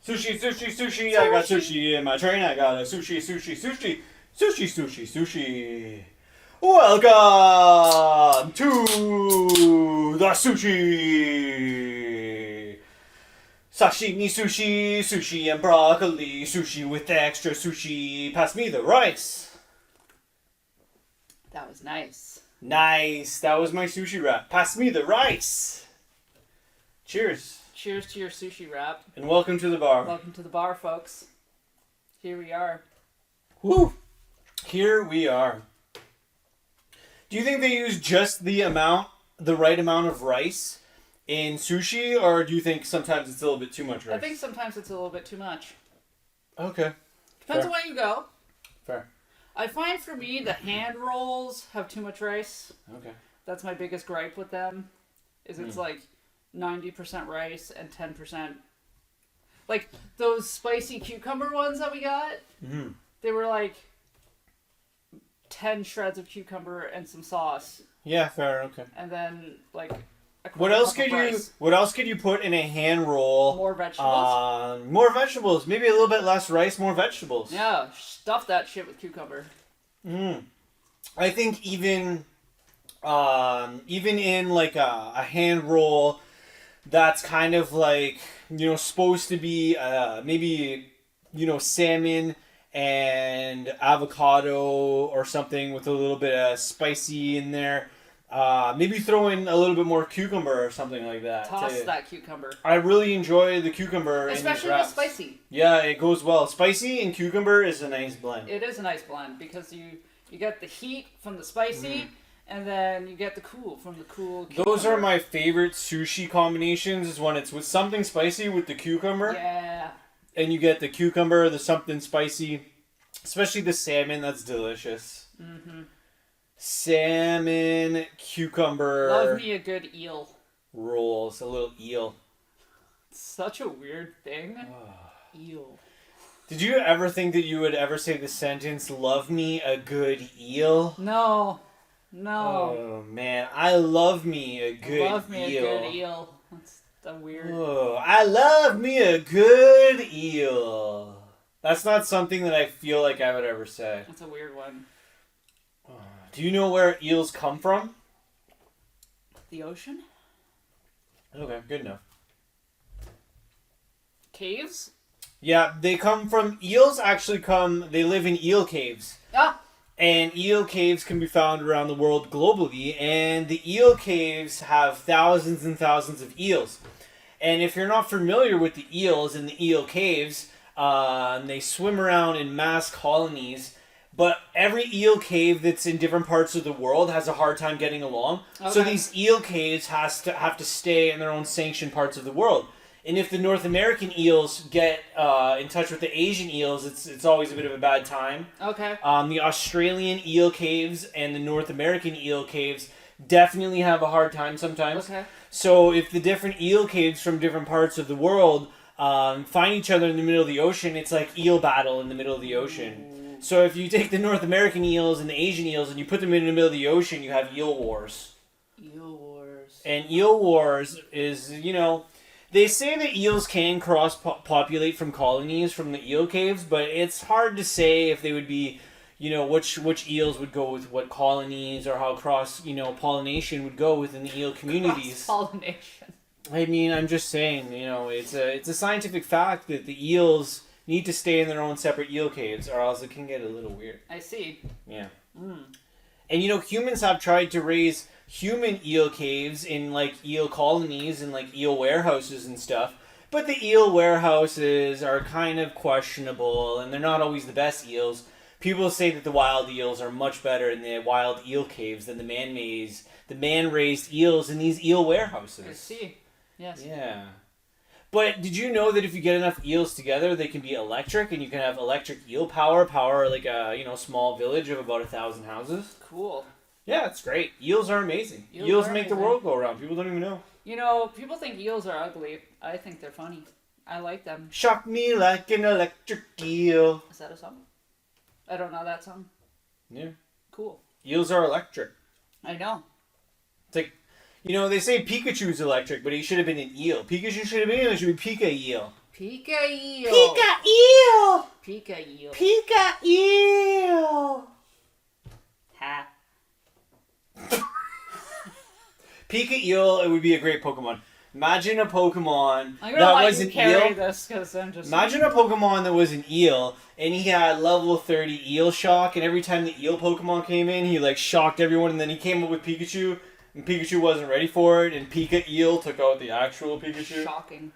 Sushi, sushi, sushi. I got sushi in my train. I got a sushi, sushi, sushi. Sushi, sushi, sushi. Welcome to the sushi. Sashimi sushi, sushi and broccoli, sushi with extra sushi. Pass me the rice. That was nice. Nice. That was my sushi wrap. Pass me the rice. Cheers. Cheers to your sushi wrap. And welcome to the bar. Welcome to the bar, folks. Here we are. Woo! Here we are. Do you think they use just the right amount of rice in sushi, or do you think sometimes it's a little bit too much rice? I think sometimes it's a little bit too much. Okay. Depends Fair. on where you go. Fair. I find for me the hand rolls have too much rice. Okay. That's my biggest gripe with them. Is it's like 90% rice and 10%. Like those spicy cucumber ones that we got. Mm-hmm. They were like 10 shreds of cucumber and some sauce, Yeah, fair. Okay. and then like What else could you put in a hand roll? More vegetables. More vegetables. Maybe a little bit less rice, more vegetables. Yeah, stuff that shit with cucumber. I think even in like a hand roll that's kind of like, supposed to be maybe, salmon and avocado or something with a little bit of spicy in there. Maybe throw in a little bit more cucumber or something like that. Toss that cucumber. I really enjoy the cucumber Especially in with these wraps. spicy. Yeah, it goes well. Spicy and cucumber is a nice blend. It is a nice blend because you get the heat from the spicy and then you get the cool from the cool cucumber. Those are my favorite sushi combinations, is when it's with something spicy with the cucumber. Yeah. And you get the cucumber, the something spicy, especially the salmon. That's delicious. Mm-hmm. Salmon, cucumber. Love me a good eel. Rolls, a little eel. Such a weird thing. Eel. Did you ever think that you would ever say the sentence, "Love me a good eel"? No. Oh man, I love me a good eel. Love me a good eel. That's the weird. Oh, I love me a good eel. That's not something that I feel like I would ever say. That's a weird one. Do you know where eels come from? The ocean? Okay, good enough. Caves? Yeah, they come from... Eels actually they live in eel caves. Ah! And eel caves can be found around the world globally. And the eel caves have thousands and thousands of eels. And if you're not familiar with the eels in the eel caves, they swim around in mass colonies. But every eel cave that's in different parts of the world has a hard time getting along. Okay. So these eel caves have to stay in their own sanctioned parts of the world. And if the North American eels get in touch with the Asian eels, it's always a bit of a bad time. Okay. The Australian eel caves and the North American eel caves definitely have a hard time sometimes. Okay. So if the different eel caves from different parts of the world find each other in the middle of the ocean, it's like eel battle in the middle of the ocean. So if you take the North American eels and the Asian eels and you put them in the middle of the ocean, you have eel wars. Eel wars. And eel wars is, they say that eels can cross-populate from colonies from the eel caves, but it's hard to say if they would be, which eels would go with what colonies or how pollination would go within the eel communities. Cross-pollination. I mean, I'm just saying, it's a scientific fact that the eels need to stay in their own separate eel caves, or else it can get a little weird. I see. Yeah. And humans have tried to raise human eel caves in like eel colonies and like eel warehouses and stuff, but the eel warehouses are kind of questionable, and they're not always the best eels. People say that the wild eels are much better in the wild eel caves than the man-raised eels in these eel warehouses. I see. Yes. Yeah. But did you know that if you get enough eels together, they can be electric, and you can have electric eel power like a small village of about 1,000 houses? Cool. Yeah, it's great. Eels are amazing. Eels make the world go around. People don't even know. People think eels are ugly. I think they're funny. I like them. Shock me like an electric eel. Is that a song? I don't know that song. Yeah. Cool. Eels are electric. I know. It's like, You know, they say Pikachu's electric, but he should have been an eel. Pikachu should have been eel. It should be Pika eel. Pika eel. Pika eel. Pika eel. Pika eel. Ha. Pika eel. It would be a great Pokemon. Imagine a Pokemon I'm that gonna let was you an carry eel. this because I'm just. Imagine a Pokemon that was an eel, and he had level 30 eel shock, and every time the eel Pokemon came in, he like shocked everyone, and then he came up with Pikachu, and Pikachu wasn't ready for it, and Pika Eel took out the actual Pikachu. Shocking.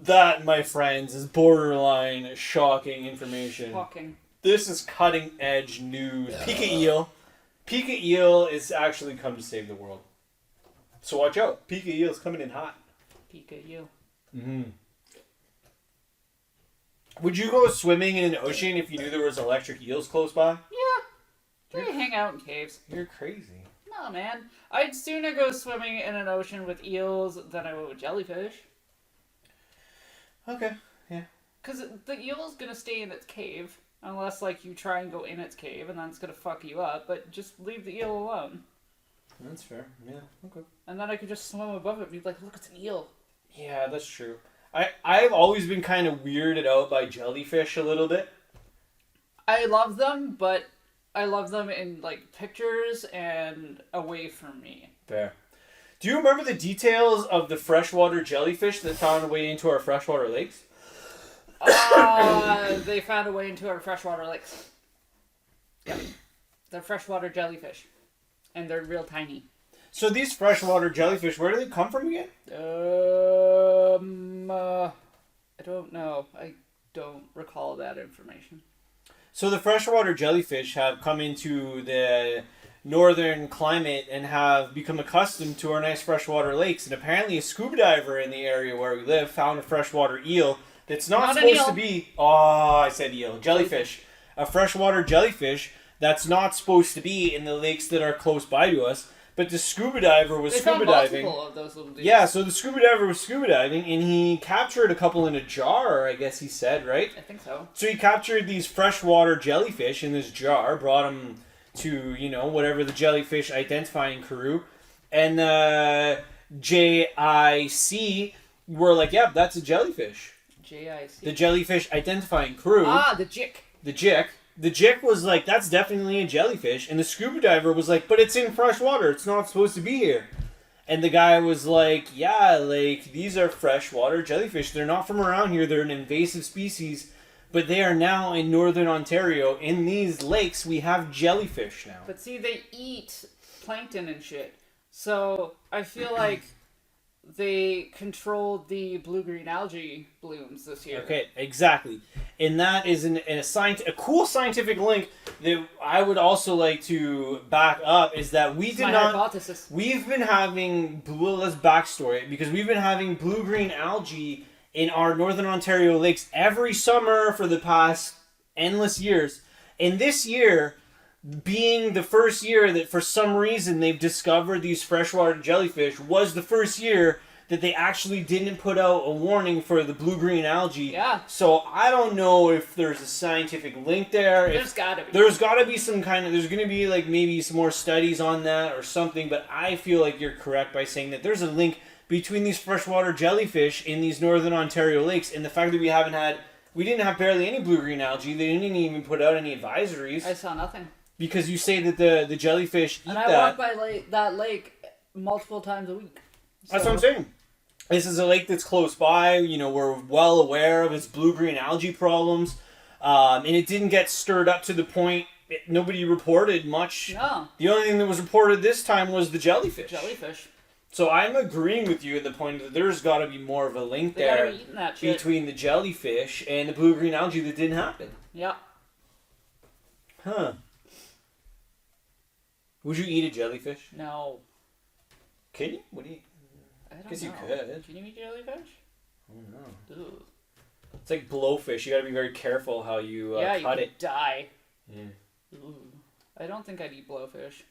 That, my friends, is borderline shocking information. Shocking. This is cutting edge news. Pika Eel. Pika Eel is actually come to save the world. So watch out. Pika Eel is coming in hot. Pika eel. Mm-hmm. Would you go swimming in an ocean if you knew there was electric eels close by? Yeah. They hang out in caves. You're crazy. No, man. I'd sooner go swimming in an ocean with eels than I would with jellyfish. Okay. Yeah. Because the eel's gonna stay in its cave. Unless, like, you try and go in its cave, and then it's gonna fuck you up. But just leave the eel alone. That's fair. Yeah. Okay. And then I could just swim above it and be like, look, it's an eel. Yeah, that's true. I've always been kind of weirded out by jellyfish a little bit. I love them, but I love them in, like, pictures and away from me. Fair. Do you remember the details of the freshwater jellyfish that found a way into our freshwater lakes? They found a way into our freshwater lakes. Yep. They're freshwater jellyfish. And they're real tiny. So these freshwater jellyfish, where do they come from again? I don't know. I don't recall that information. So the freshwater jellyfish have come into the northern climate and have become accustomed to our nice freshwater lakes. And apparently a scuba diver in the area where we live found a freshwater eel that's not supposed to be... Oh, I said eel. Jellyfish. A freshwater jellyfish that's not supposed to be in the lakes that are close by to us. But the scuba diver was scuba diving. Of those little dudes. Yeah, so the scuba diver was scuba diving, and he captured a couple in a jar, I guess he said, right? I think so. So he captured these freshwater jellyfish in this jar, brought them to, you know, whatever the jellyfish identifying crew, and JIC were like, yep, that's a jellyfish. JIC. The jellyfish identifying crew. The JIC. The JIC. The JIC was like, that's definitely a jellyfish. And the scuba diver was like, but it's in fresh water. It's not supposed to be here. And the guy was like, yeah, like, these are freshwater jellyfish. They're not from around here. They're an invasive species. But they are now in northern Ontario. In these lakes, we have jellyfish now. But see, they eat plankton and shit. So I feel like they controlled the blue-green algae blooms this year. Okay, exactly. And that is a cool scientific link that I would also like to back up is that we did not... hypothesis. We've been having... Let's backstory it, because we've been having blue-green algae in our northern Ontario lakes every summer for the past endless years. And this year, being the first year that for some reason they've discovered these freshwater jellyfish, was the first year that they actually didn't put out a warning for the blue-green algae. Yeah. So I don't know if there's a scientific link there. There's gotta be. There's gotta be some kind of... There's gonna be like maybe some more studies on that or something, but I feel like you're correct by saying that there's a link between these freshwater jellyfish in these northern Ontario lakes and the fact that we didn't have barely any blue-green algae. They didn't even put out any advisories. I saw nothing. Because you say that the jellyfish eat and I walk by that lake multiple times a week. So. That's what I'm saying. This is a lake that's close by. You know, we're well aware of its blue-green algae problems. And it didn't get stirred up to the point nobody reported much. No. The only thing that was reported this time was the jellyfish. Jellyfish. So I'm agreeing with you at the point that there's got to be more of a link They there gotta be eating that shit. between the jellyfish and the blue-green algae that didn't happen. Yeah. Huh. Would you eat a jellyfish? No. Can you? What do you... I don't Guess know. you could. Can you eat jellyfish? I don't know. Ooh. It's like blowfish. You gotta be very careful how you cut you could it. die. Yeah. Ooh. I don't think I'd eat blowfish.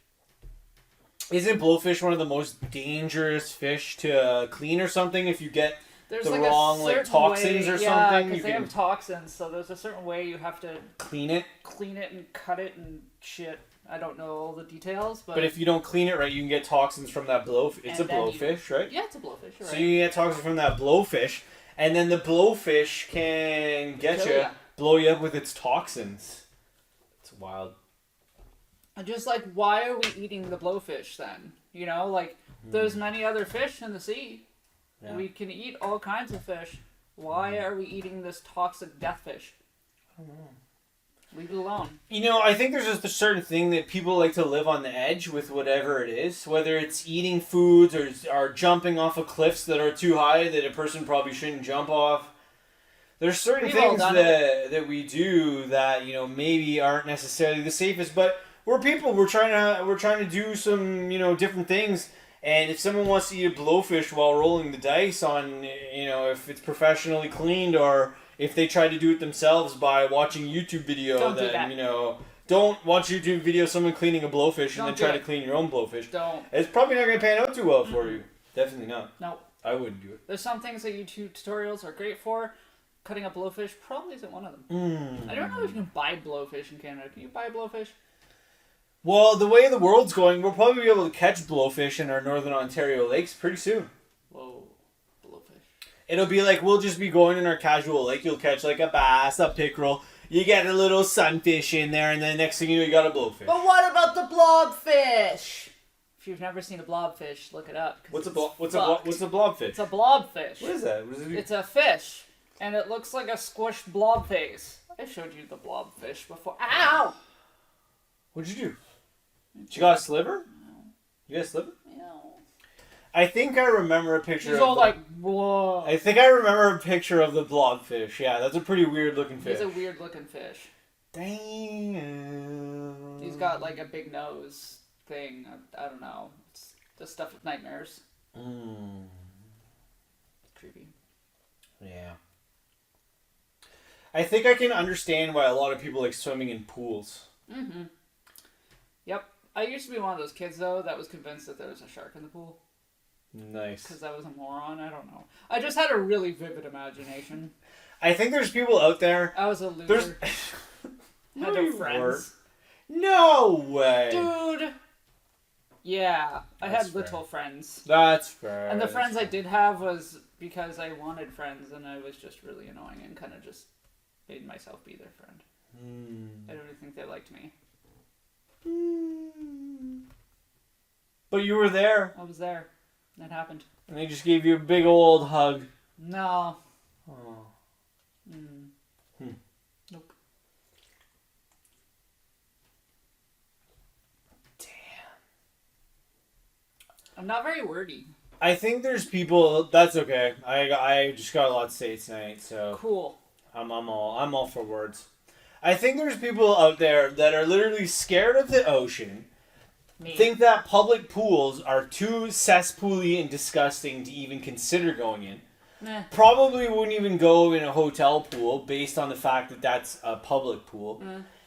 Isn't blowfish one of the most dangerous fish to clean or something? If you get There's the like wrong a like certain toxins way, or yeah, something, because you they can have toxins, so there's a certain way you have to clean it. clean it and cut it and shit. I don't know all the details, but... But if you don't clean it right, you can get toxins from that blowfish. It's a And then blowfish, right? Yeah, it's a blowfish, you're So right. you can get toxins from that blowfish, and then the blowfish can get Kill you, ya. blow you up with its toxins. It's wild. Just like, why are we eating the blowfish then? You know, like, there's many other fish in the sea. Yeah. We can eat all kinds of fish. Why are we eating this toxic death fish? I don't know. Leave it alone. You know, I think there's just a certain thing that people like to live on the edge with whatever it is, whether it's eating foods or jumping off of cliffs that are too high that a person probably shouldn't jump off. There's certain We've all things done that we do that, you know, maybe aren't necessarily the safest, but we're people. We're trying to do some, you know, different things. And if someone wants to eat a blowfish while rolling the dice on, you know, if it's professionally cleaned or if they try to do it themselves by watching a YouTube video, Don't do then, that. you know, don't watch a YouTube video of someone cleaning a blowfish and Don't then do try it. to clean your own blowfish. Don't. It's probably not going to pan out too well for you. Definitely not. No. I wouldn't do it. There's some things that YouTube tutorials are great for. Cutting up blowfish probably isn't one of them. I don't know if you can buy blowfish in Canada. Can you buy blowfish? Well, the way the world's going, we'll probably be able to catch blowfish in our northern Ontario lakes pretty soon. Whoa. Blowfish. It'll be like we'll just be going in our casual lake. You'll catch like a bass, a pickerel. You get a little sunfish in there, and then next thing you know, you got a blowfish. But what about the blobfish? If you've never seen a blobfish, look it up. What's a fucked. blobfish? It's a blobfish. What is that? What does it do? It's a fish, and it looks like a squished blob face. I showed you the blobfish before. Ow! What'd you do? You got a sliver? You got a sliver? No. I think I remember a picture. He's of all the- like, whoa. I think I remember a picture of the blobfish. Yeah, that's a pretty weird looking fish. He's a weird looking fish. Damn. He's got like a big nose thing. I don't know. It's the stuff with nightmares. Mm. Creepy. Yeah. I think I can understand why a lot of people like swimming in pools. Mm-hmm. Yep. I used to be one of those kids though that was convinced that there was a shark in the pool. Nice. Because I was a moron. I don't know. I just had a really vivid imagination. I think there's people out there. I was a loser. There's. Had no friends. No way. Dude. Yeah, I That's had little friends. That's fair. And the That's friends I fair. did have was because I wanted friends and I was just really annoying and kind of just made myself be their friend. I don't really think they liked me. But you were there. I was there. That happened. And they just gave you a big old hug. No. Oh. Nope. Damn. I'm not very wordy. I think there's people. That's okay. I just got a lot to say tonight, so Cool. I'm all for words. I think there's people out there that are literally scared of the ocean. Me. Think that public pools are too cesspool-y and disgusting to even consider going in. Nah. Probably wouldn't even go in a hotel pool based on the fact that that's a public pool.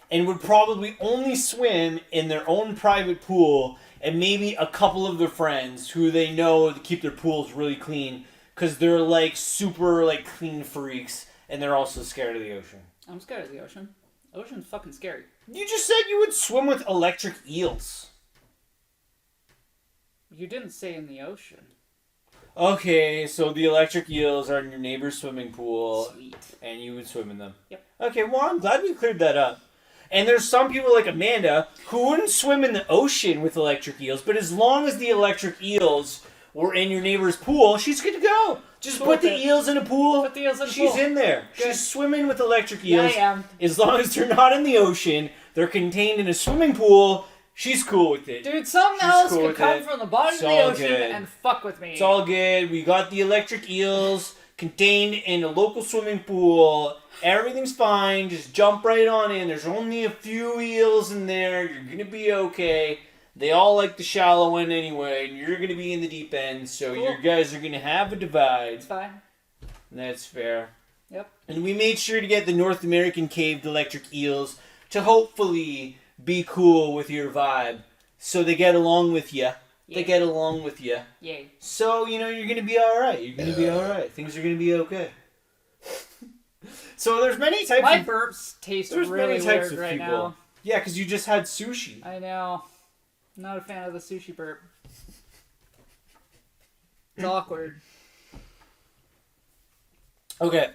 And would probably only swim in their own private pool and maybe a couple of their friends who they know to keep their pools really clean because they're like super like clean freaks and they're also scared of the ocean. I'm scared of the ocean. Ocean's fucking scary. You just said you would swim with electric eels. You didn't say in the ocean. Okay, so the electric eels are in your neighbor's swimming pool, Sweet. and you would swim in them. Yep. Okay, well, I'm glad we cleared that up. And there's some people like Amanda who wouldn't swim in the ocean with electric eels, but as long as the electric eels were in your neighbor's pool, she's good to go. Just Cool put the with it. eels in a pool. Put the eels in a She's pool. in there. Good. She's swimming with electric Yeah, eels. I am. As long as they're not in the ocean, they're contained in a swimming pool. She's cool with it. Dude, something She's else cool could with come it. from the bottom It's of the all ocean good. and fuck with me. It's all good. We got the electric eels contained in a local swimming pool. Everything's fine. Just jump right on in. There's only a few eels in there. You're going to be okay. They all like the shallow end anyway, and you're going to be in the deep end, so Cool. you guys are going to have a divide. It's fine. That's fair. Yep. And we made sure to get the North American caved electric eels to hopefully be cool with your vibe. So they get along with you. They Yeah. get along with you. Yay. So, you know, you're going to be alright. You're going to be alright. Things are going to be okay. So there's many types My of... burps taste There's really many types weird of right people. now. Yeah, because you just had sushi. I know. Not a fan of the sushi burp. It's awkward. Okay.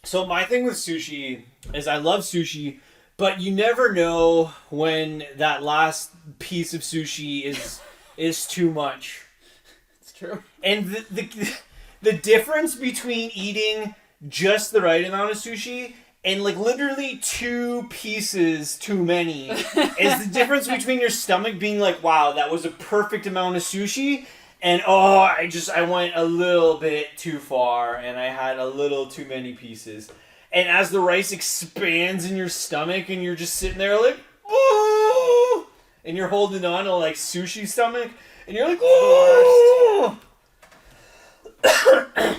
So my thing with sushi is I love sushi, but you never know when that last piece of sushi is too much. It's true. And the difference between eating just the right amount of sushi and like literally 2 pieces too many is the difference between your stomach being like, wow, that was a perfect amount of sushi, and I went a little bit too far and I had a little too many pieces. And as the rice expands in your stomach and you're just sitting there like, ooh, and you're holding on to like sushi stomach and you're like, ooh.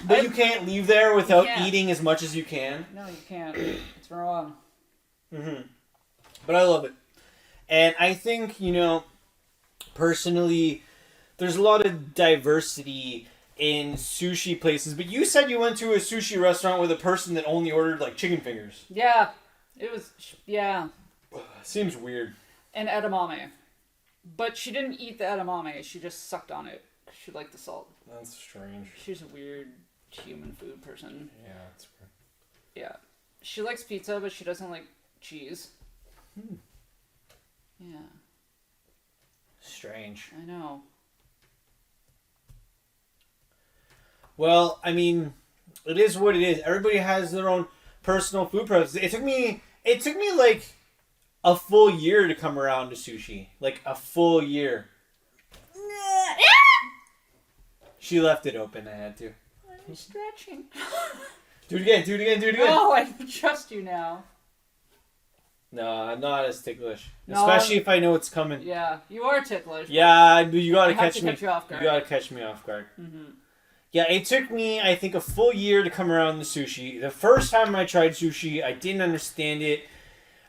But you can't leave there without eating as much as you can. No, you can't. It's wrong. Mm-hmm. But I love it. And I think, personally, there's a lot of diversity in sushi places. But you said you went to a sushi restaurant with a person that only ordered, like, chicken fingers. Yeah. It was, yeah. Seems weird. And edamame. But she didn't eat the edamame. She just sucked on it. She liked the salt. That's strange. She's a weird human food person. Yeah, that's weird. Yeah. She likes pizza, but she doesn't like cheese. Yeah. Strange. I know. Well, I mean, it is what it is. Everybody has their own personal food preferences. It took me like a full year to come around to sushi. Like a full year. She left it open. I had to. I'm stretching. Do it again. No, I trust you now. No, I'm not as ticklish. No, Especially if I know it's coming. Yeah, you are ticklish. Yeah, you gotta catch me. Catch you off guard. You gotta catch me off guard. Mm-hmm. Yeah, it took me, I think, a full year to come around to sushi. The first time I tried sushi, I didn't understand it.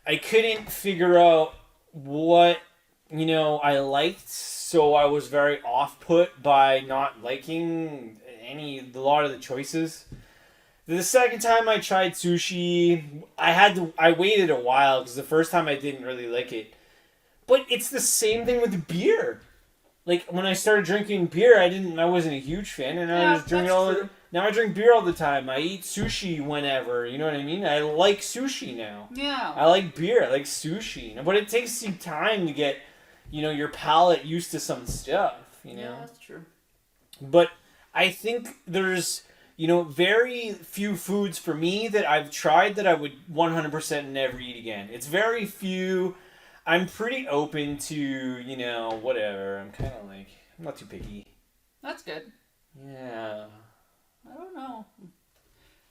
I couldn't figure out what, I liked. So I was very off-put by not liking a lot of the choices. The second time I tried sushi, I waited a while because the first time I didn't really like it. But it's the same thing with beer. Like when I started drinking beer, I wasn't a huge fan, and now I drink beer all the time. I eat sushi whenever, you know what I mean? I like sushi now. Yeah. I like beer, I like sushi. But it takes some time to get, your palate used to some stuff, Yeah, that's true. But I think there's, very few foods for me that I've tried that I would 100% never eat again. It's very few. I'm pretty open to, whatever. I'm kind of like, I'm not too picky. That's good. Yeah. I don't know.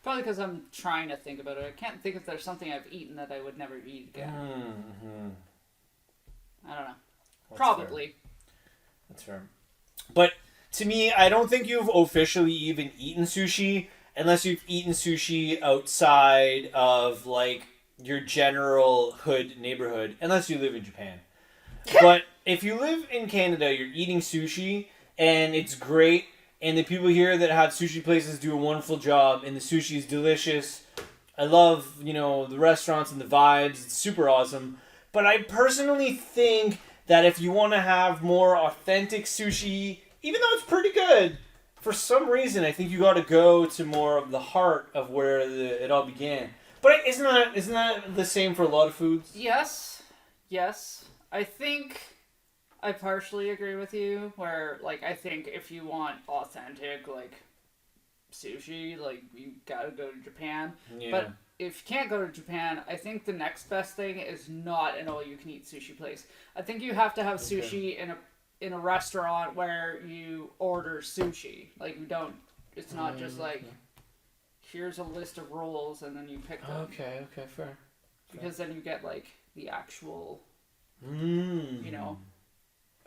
Probably because I'm trying to think about it. I can't think if there's something I've eaten that I would never eat again. Mm-hmm. I don't know. That's Probably. Fair. That's fair. But to me, I don't think you've officially even eaten sushi unless you've eaten sushi outside of, like, your general hood neighborhood, unless you live in Japan. But if you live in Canada, you're eating sushi, and it's great, and the people here that have sushi places do a wonderful job, and the sushi is delicious. I love, the restaurants and the vibes. It's super awesome. But I personally think that if you want to have more authentic sushi, even though it's pretty good, for some reason, I think you got to go to more of the heart of where it all began. But isn't that the same for a lot of foods? Yes. I think I partially agree with you, where, like, I think if you want authentic, like, sushi, like, you gotta go to Japan. Yeah. But if you can't go to Japan, I think the next best thing is not an all-you-can-eat sushi place. I think you have to have sushi in a restaurant where you order sushi. Like, it's not just, like, here's a list of rolls and then you pick them. Okay, fair. Because then you get, like, the actual,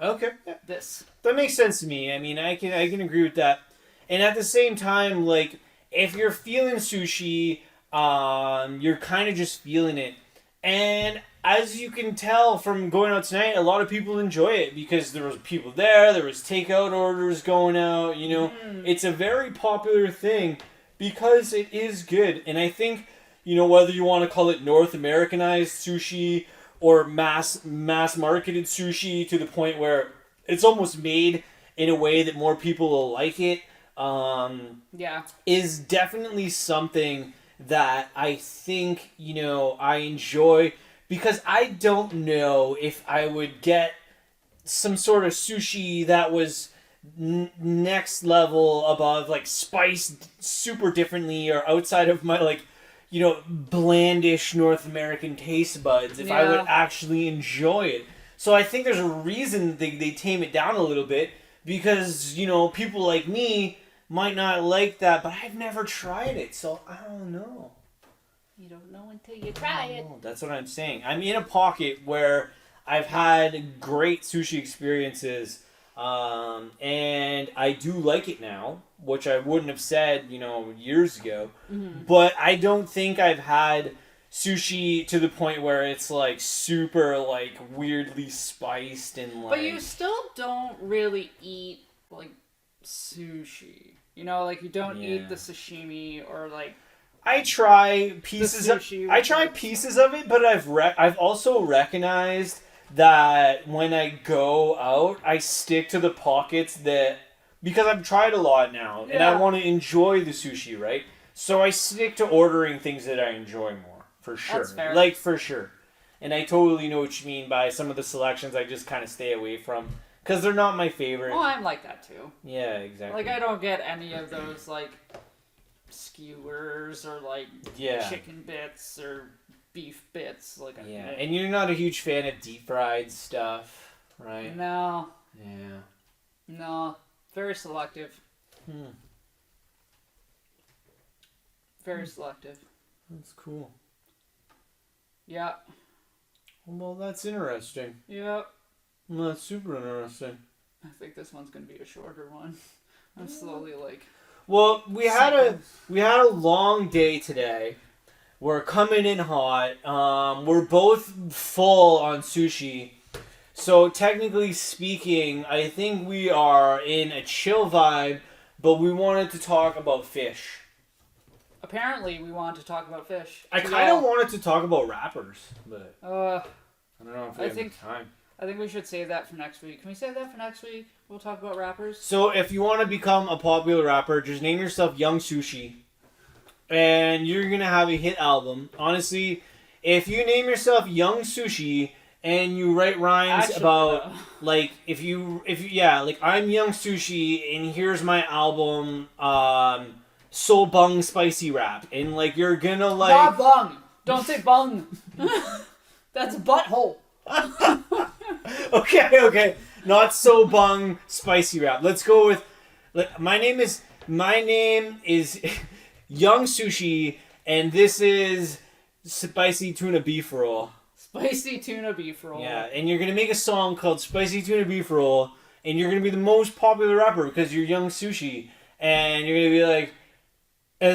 Okay. Yeah. this. That makes sense to me. I mean, I can agree with that. And at the same time, like, if you're feeling sushi, you're kind of just feeling it. And as you can tell from going out tonight, a lot of people enjoy it because there was people there was takeout orders going out, It's a very popular thing because it is good. And I think, whether you want to call it North Americanized sushi or mass marketed sushi to the point where it's almost made in a way that more people will like it, Yeah. is definitely something that I think, I enjoy, because I don't know if I would get some sort of sushi that was next level above, like, spiced super differently or outside of my, like, blandish North American taste buds, if I would Yeah. actually enjoy it. So I think there's a reason they tame it down a little bit, because, people like me might not like that, but I've never tried it, so I don't know. You don't know until you try it. That's what I'm saying. I'm in a pocket where I've had great sushi experiences, and I do like it now, which I wouldn't have said, years ago. Mm-hmm. But I don't think I've had sushi to the point where it's, like, super, like, weirdly spiced and, like... But you still don't really eat, like, sushi. Like, you don't eat the sashimi or, like... I try pieces of sushi. I try pieces of it, but I've also recognized that when I go out, I stick to the pockets that, because I've tried a lot now and I want to enjoy the sushi, right? So I stick to ordering things that I enjoy more, for sure. That's fair. Like, for sure. And I totally know what you mean by some of the selections I just kind of stay away from, because they're not my favorite. Well, I'm like that too. Yeah, exactly. Like, I don't get any of those, like, skewers or, like, chicken bits or beef bits. Like, and you're not a huge fan of deep fried stuff, right? No. Yeah. No. Very selective. Very selective. That's cool. Yeah. Well, that's interesting. Yeah. Well, that's super interesting. I think this one's gonna be a shorter one. I'm slowly, like... Well, we had a long day today. We're coming in hot. We're both full on sushi. So technically speaking, I think we are in a chill vibe, but we wanted to talk about fish. Apparently, we wanted to talk about fish. I kind of wanted to talk about rappers, but I don't know if we have time. I think we should save that for next week. Can we save that for next week? We'll talk about rappers. So if you want to become a popular rapper, just name yourself Young Sushi, and you're gonna have a hit album. Honestly, if you name yourself Young Sushi and you write rhymes about, like, if you like, I'm Young Sushi and here's my album, So Bung Spicy Rap, and, like, you're gonna, like... Not bung! Don't say bung! That's a butthole! Okay. Not So Bung Spicy Rap. Let's go with... My name is Young Sushi, and this is Spicy Tuna Beef Roll. Spicy Tuna Beef Roll. Yeah, and you're gonna make a song called Spicy Tuna Beef Roll, and you're gonna be the most popular rapper because you're Young Sushi, and you're gonna be like,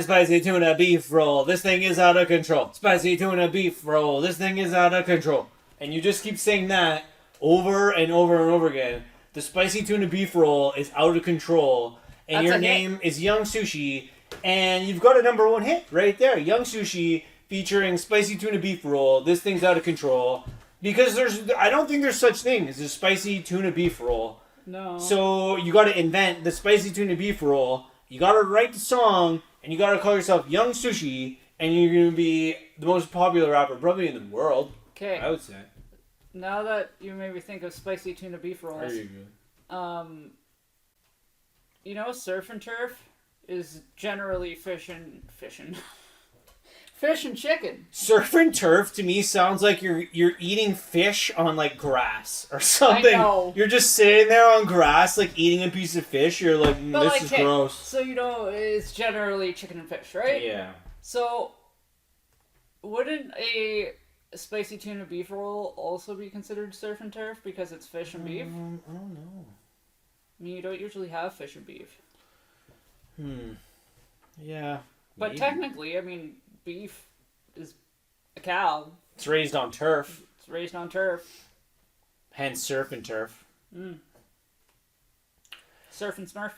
Spicy Tuna Beef Roll, this thing is out of control. Spicy Tuna Beef Roll, this thing is out of control. And you just keep saying that over and over and over again. The Spicy Tuna Beef Roll is out of control, and your name is Young Sushi, and you've got a #1 hit right there. Young Sushi featuring Spicy Tuna Beef Roll, this thing's out of control. Because I don't think there's such thing as a Spicy Tuna Beef Roll. No. So you gotta invent the Spicy Tuna Beef Roll, you gotta write the song, and you gotta call yourself Young Sushi, and you're gonna be the most popular rapper probably in the world. Okay. I would say. Now that you made me think of Spicy Tuna Beef Rolls, There you go. Surf and turf is generally fish and chicken. Surf and turf to me sounds like you're eating fish on, like, grass or something. I know. You're just sitting there on grass, like, eating a piece of fish. You're like, this is gross. So it's generally chicken and fish, right? Yeah. So wouldn't a Spicy Tuna Beef Roll also be considered surf and turf because it's fish and beef? I don't know. I mean, you don't usually have fish and beef. Yeah. But technically, I mean, beef is a cow. It's raised on turf. It's raised on turf. Hence surf and turf. Surf and Smurf.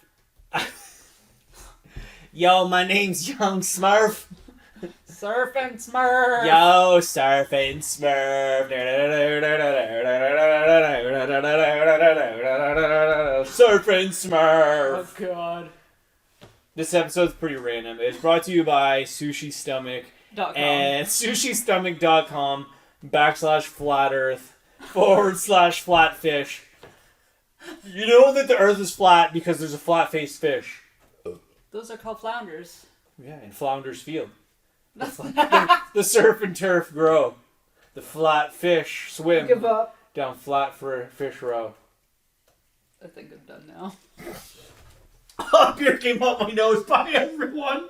Yo, my name's Young Smurf. Surfing Smurf. Yo, surfing Smurf. Surfing Smurf. Oh god. This episode's pretty random. It's brought to you by Sushi Stomach .com. and sushystomach.com/flat earth /flatfish. You know that the earth is flat because there's a flat-faced fish. Those are called flounders. Yeah, in Flounders Field. The surf and turf grow. The flat fish swim Give up. down flat for fish row. I think I'm done now. Oh, beer came up my nose. Bye, everyone.